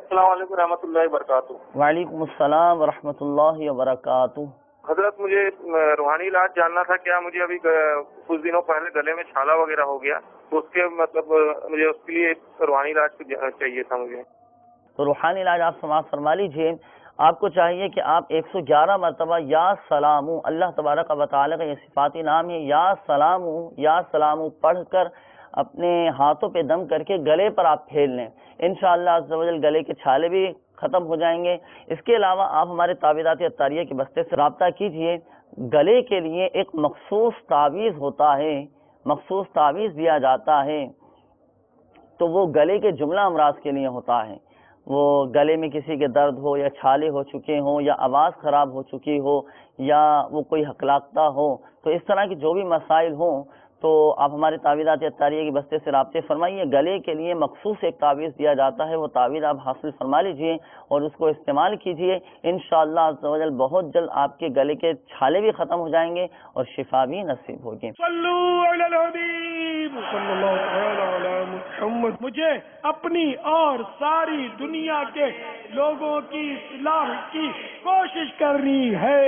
السلام علیکم رحمۃ اللہ وبرکاتہ۔ وعلیکم السلام ورحمۃ اللہ وبرکاتہ۔ حضرت مجھے روحانی علاج جاننا تھا، کیا مجھے ابھی کچھ دنوں پہلے گلے میں چھالا وغیرہ ہو گیا تو اس کے مطلب مجھے اس کے لیے روحانی علاج چاہیے تھا مجھے۔ تو روحانی علاج آپ سماعت فرما لیجیے۔ آپ کو چاہیے کہ آپ 111 مرتبہ یا سلام، اللہ تبارک و تعالی کا یہ صفاتی نام ہے، یا سلام پڑھ کر اپنے ہاتھوں پہ دم کر کے گلے پر آپ پھیر لیں، انشاءاللہ عز و جل گلے کے چھالے بھی ختم ہو جائیں گے۔ اس کے علاوہ آپ ہمارے تعویذات عطاریہ کے بستے سے رابطہ کیجئے۔ گلے کے لیے ایک مخصوص تعویذ ہوتا ہے، مخصوص تعویذ دیا جاتا ہے، تو وہ گلے کے جملہ امراض کے لیے ہوتا ہے۔ وہ گلے میں کسی کے درد ہو یا چھالے ہو چکے ہوں یا آواز خراب ہو چکی ہو یا وہ کوئی حقلاقتہ ہو، تو اس طرح کے جو بھی مسائل ہوں تو آپ ہمارے تعویذات عطاریہ کے بستے سے رابطے فرمائیے۔ گلے کے لیے مخصوص ایک تعویذ دیا جاتا ہے، وہ تعویذ آپ حاصل فرما لیجئے اور اس کو استعمال کیجئے، انشاءاللہ عز و جل بہت جلد آپ کے گلے کے چھالے بھی ختم ہو جائیں گے اور شفا بھی نصیب ہوگی۔ صلو علی الحبیب صلی اللہ تعالی علی محمد۔ مجھے اپنی اور ساری دنیا کے لوگوں کی اصلاح کی کوشش کرنی ہے۔